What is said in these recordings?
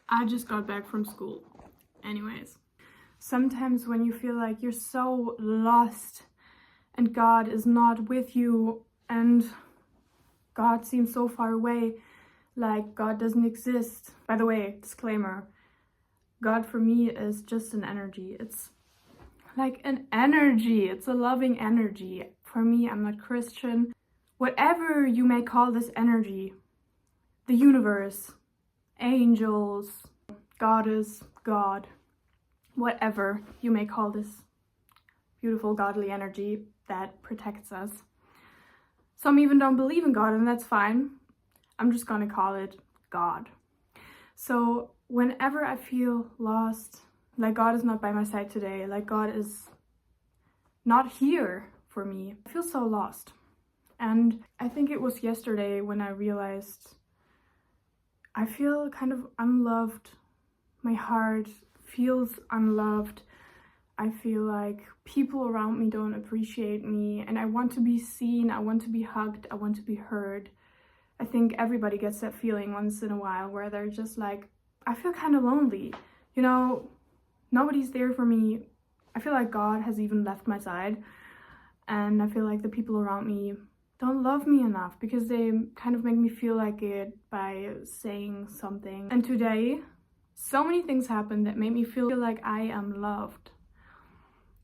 I just got back from school. Anyways, sometimes when you feel like you're so lost and God is not with you and God seems so far away, like God doesn't exist. By the way, disclaimer, God for me is just an energy. It's like an energy. It's a loving energy. For me, I'm not Christian. Whatever you may call this energy, the universe, angels, goddess, God, whatever you may call this beautiful godly energy that protects us. Some even don't believe in God, and that's fine. I'm just gonna call it God. So whenever I feel lost, like God is not by my side today, like God is not here for me, I feel so lost. And I think it was yesterday when I realized I feel kind of unloved. My heart feels unloved. I feel like people around me don't appreciate me, and I want to be seen, I want to be hugged, I want to be heard. I think everybody gets that feeling once in a while where they're just like, I feel kind of lonely. You know, nobody's there for me. I feel like God has even left my side, and I feel like the people around me don't love me enough because they kind of make me feel like it by saying something. And today, so many things happened that made me feel like I am loved.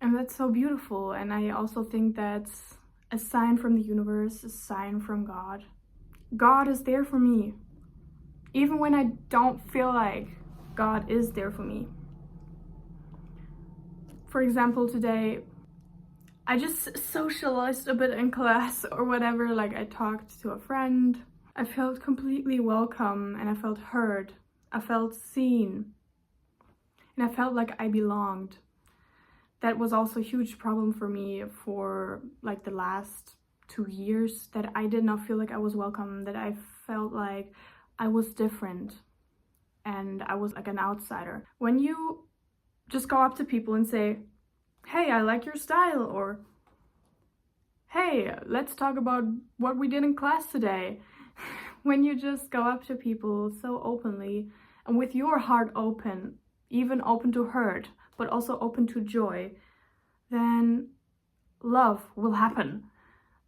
And that's so beautiful. And I also think that's a sign from the universe, a sign from God. God is there for me. Even when I don't feel like God is there for me. For example, today, I just socialized a bit in class or whatever, like I talked to a friend. I felt completely welcome and I felt heard. I felt seen. And I felt like I belonged. That was also a huge problem for me for like the last 2 years, that I did not feel like I was welcome, that I felt like I was different and I was like an outsider. When you just go up to people and say, hey, I like your style, or hey, let's talk about what we did in class today. When you just go up to people so openly and with your heart open, even open to hurt, but also open to joy, then love will happen.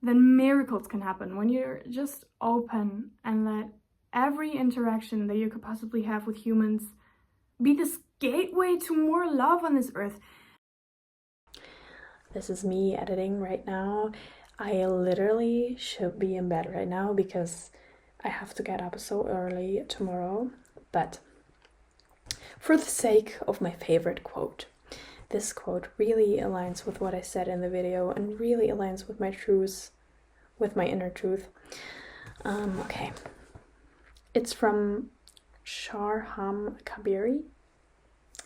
Then miracles can happen. When you're just open and let every interaction that you could possibly have with humans be this gateway to more love on this earth. This is me editing right now. I literally should be in bed right now because I have to get up so early tomorrow. But for the sake of my favorite quote, this quote really aligns with what I said in the video and really aligns with my truths, with my inner truth. Okay. It's from Sharham Kabiri.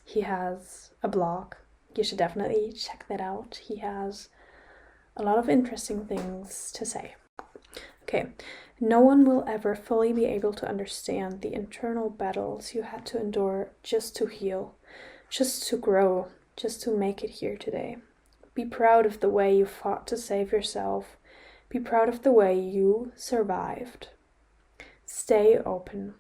He has a blog. You should definitely check that out. He has a lot of interesting things to say. Okay, no one will ever fully be able to understand the internal battles you had to endure just to heal, just to grow, just to make it here today. Be proud of the way you fought to save yourself. Be proud of the way you survived. Stay open.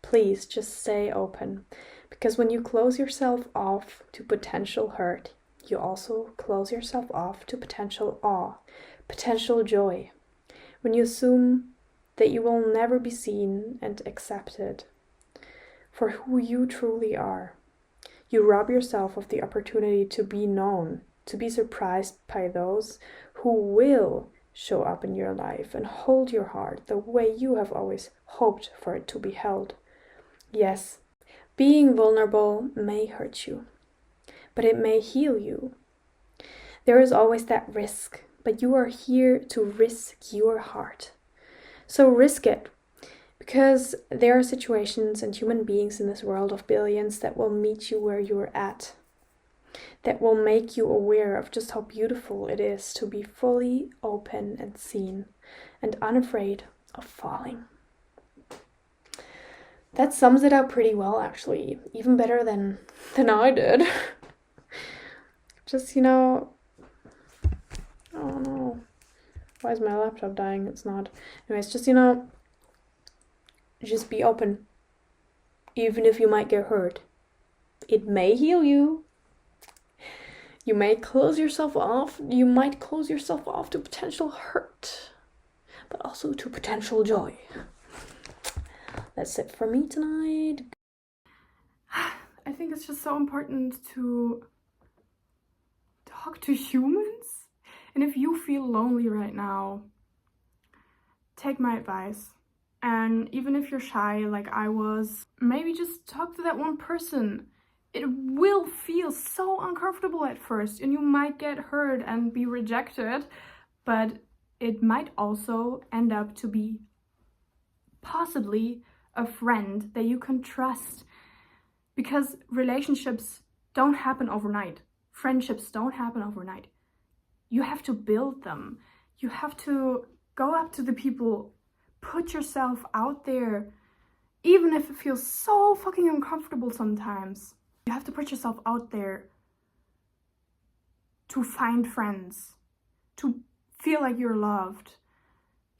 Please just stay open. Because when you close yourself off to potential hurt, you also close yourself off to potential awe, potential joy. When you assume that you will never be seen and accepted for who you truly are, you rob yourself of the opportunity to be known, to be surprised by those who will show up in your life and hold your heart the way you have always hoped for it to be held. Yes, being vulnerable may hurt you, but it may heal you. There is always that risk, but you are here to risk your heart. So risk it, because there are situations and human beings in this world of billions that will meet you where you're at, that will make you aware of just how beautiful it is to be fully open and seen and unafraid of falling. That sums it up pretty well, actually. Even better than I did. Just, oh no. Why is my laptop dying? It's not. Anyways, just be open. even if you might get hurt. It may heal you. You might close yourself off to potential hurt, but also to potential joy. That's it for me tonight. I think it's just so important to talk to humans. And if you feel lonely right now, take my advice. And even if you're shy like I was, maybe just talk to that one person. It will feel so uncomfortable at first and you might get hurt and be rejected, but it might also end up to be possibly a friend that you can trust, because relationships don't happen overnight. Friendships don't happen overnight. You have to build them. You have to go up to the people, put yourself out there, even if it feels so fucking uncomfortable sometimes. You have to put yourself out there to find friends, to feel like you're loved,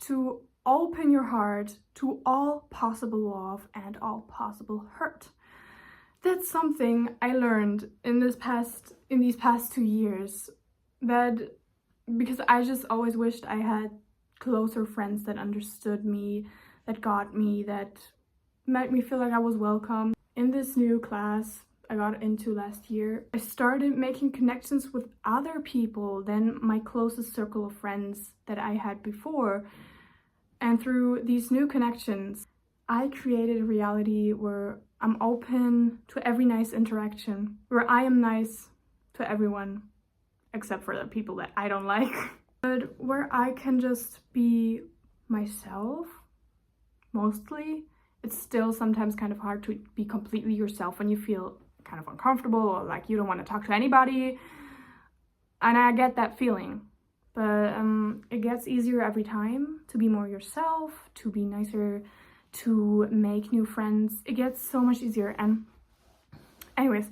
to open your heart to all possible love and all possible hurt. That's something I learned in these past 2 years, that because I just always wished I had closer friends that understood me, that got me, that made me feel like I was welcome. In this new class I got into last year, I started making connections with other people than my closest circle of friends that I had before. And through these new connections, I created a reality where I'm open to every nice interaction, where I am nice to everyone, except for the people that I don't like. But where I can just be myself, mostly. It's still sometimes kind of hard to be completely yourself when you feel kind of uncomfortable or like you don't want to talk to anybody. And I get that feeling. But it gets easier every time to be more yourself, to be nicer, to make new friends. It gets so much easier. And anyways,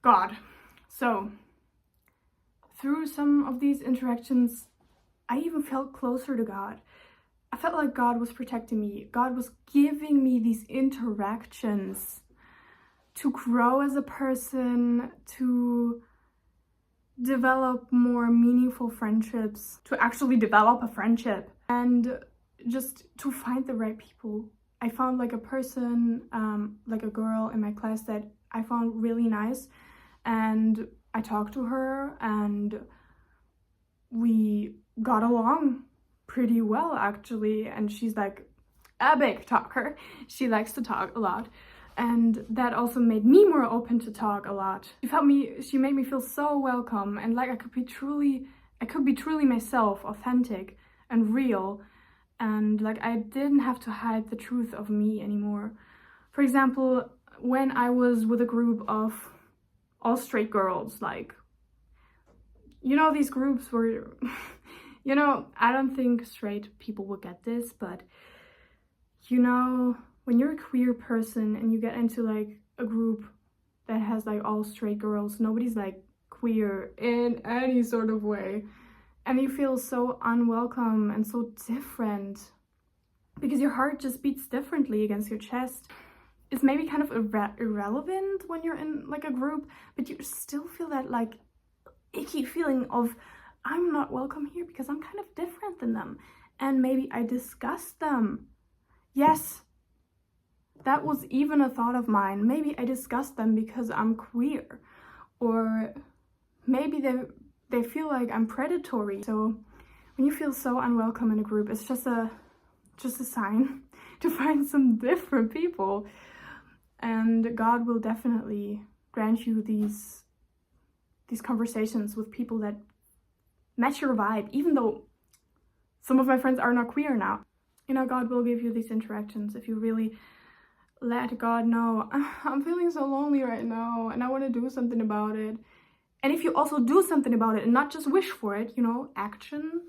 God. So through some of these interactions, I even felt closer to God. I felt like God was protecting me. God was giving me these interactions to grow as a person, to develop more meaningful friendships, to actually develop a friendship, and just to find the right people. I found like a person, like a girl in my class that I found really nice, and I talked to her and we got along pretty well actually, and she's like a big talker. She likes to talk a lot. And that also made me more open to talk a lot. She made me feel so welcome and like I could be truly myself, authentic and real. And like I didn't have to hide the truth of me anymore. For example, when I was with a group of all straight girls, like, you know, these groups were, you know, I don't think straight people will get this, but you know, when you're a queer person and you get into like a group that has like all straight girls, nobody's like queer in any sort of way, and you feel so unwelcome and so different because your heart just beats differently against your chest. It's maybe kind of irrelevant when you're in like a group, but you still feel that like icky feeling of I'm not welcome here because I'm kind of different than them, and maybe I disgust them. Yes, that was even a thought of mine. Maybe I disgust them because I'm queer, or maybe they feel like I'm predatory. So when you feel so unwelcome in a group, it's just a sign to find some different people, and God will definitely grant you these conversations with people that match your vibe, even though some of my friends are not queer now. You know, God will give you these interactions if you really let God know, I'm feeling so lonely right now and I want to do something about it. And if you also do something about it and not just wish for it, you know, action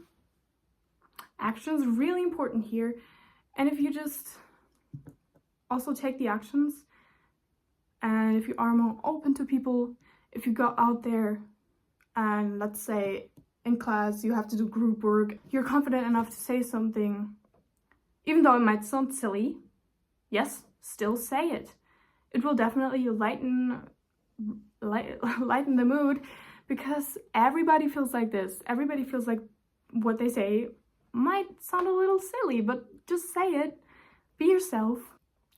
is really important here. And if you just also take the actions, and if you are more open to people, if you go out there and let's say in class you have to do group work, you're confident enough to say something, even though it might sound silly, yes, still say it. it will definitely lighten the mood, because everybody feels like this. Everybody feels like what they say might sound a little silly, but just say it. Be yourself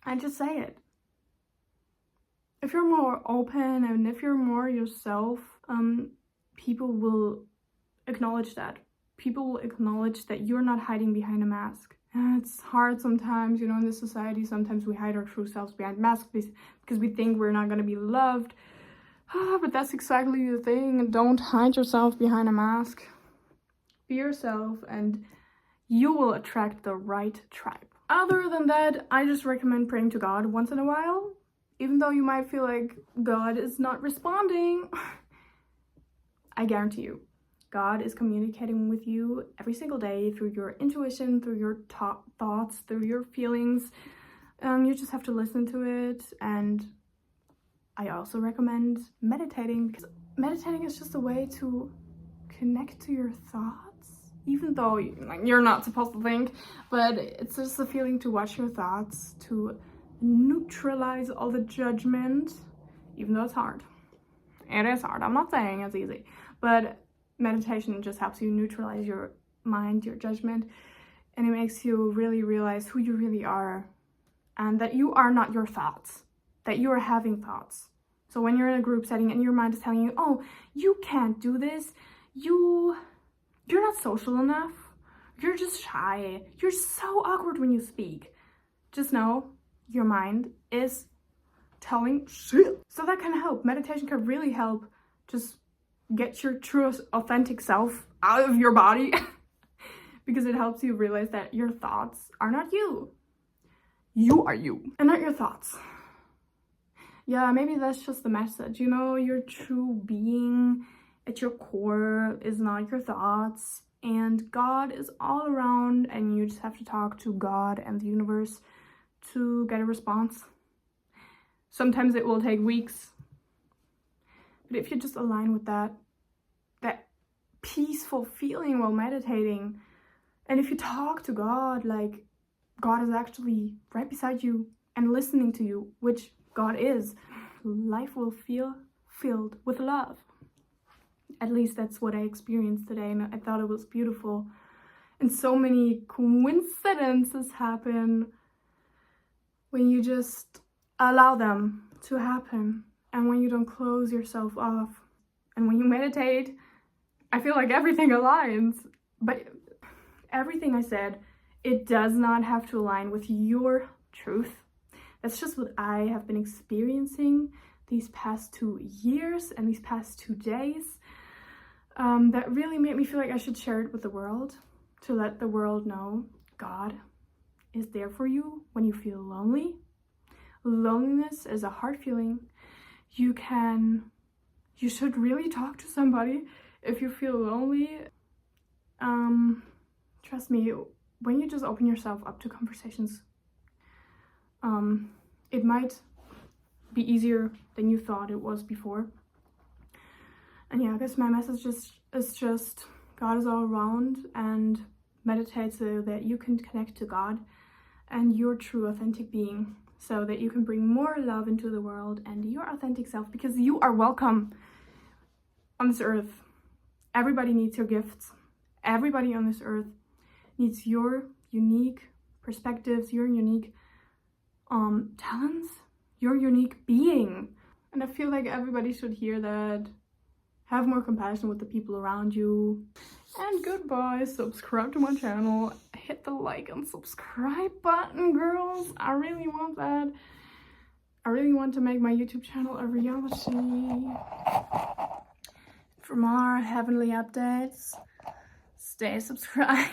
and just say it. If you're more open and if you're more yourself, people will acknowledge that. People will acknowledge that you're not hiding behind a mask. And it's hard sometimes, in this society. Sometimes we hide our true selves behind masks because we think we're not going to be loved. But that's exactly the thing. Don't hide yourself behind a mask. Be yourself and you will attract the right tribe. Other than that, I just recommend praying to God once in a while. Even though you might feel like God is not responding, I guarantee you, God is communicating with you every single day through your intuition, through your thoughts, through your feelings. You just have to listen to it. And I also recommend meditating, because meditating is just a way to connect to your thoughts, even though you're not supposed to think, but it's just a feeling to watch your thoughts, to neutralize all the judgment, even though it's hard. It is hard. I'm not saying it's easy, but meditation just helps you neutralize your mind, your judgment, and it makes you really realize who you really are, and that you are not your thoughts, that you are having thoughts. So when you're in a group setting and your mind is telling you, oh, you can't do this, you're not social enough, you're just shy, you're so awkward when you speak, just know your mind is telling shit. So that can help. Meditation can really help just get your true authentic self out of your body because it helps you realize that your thoughts are not you. You are you and not your thoughts. Yeah, maybe that's just the message. Your true being at your core is not your thoughts, and God is all around, and you just have to talk to God and the universe to get a response. Sometimes it will take weeks, but if you just align with that peaceful feeling while meditating, and if you talk to God like God is actually right beside you and listening to you, which God is, life will feel filled with love. At least that's what I experienced today, and I thought it was beautiful. And so many coincidences happen when you just allow them to happen, and when you don't close yourself off, and when you meditate, I feel like everything aligns. But everything I said, it does not have to align with your truth. That's just what I have been experiencing these past 2 years and these past 2 days. That really made me feel like I should share it with the world, to let the world know God is there for you when you feel lonely. Loneliness is a hard feeling. You should really talk to somebody if you feel lonely. Trust me, when you just open yourself up to conversations, it might be easier than you thought it was before. And yeah, I guess my message is just God is all around, and meditate so that you can connect to God and your true authentic being, so that you can bring more love into the world and your authentic self, because you are welcome on this earth. Everybody needs your gifts. Everybody on this earth needs your unique perspectives, your unique talents, your unique being. And I feel like everybody should hear that. Have more compassion with the people around you. And goodbye. Subscribe to my channel. Hit the like and subscribe button, girls. I really want that. I really want to make my YouTube channel a reality. For more heavenly updates, stay subscribed.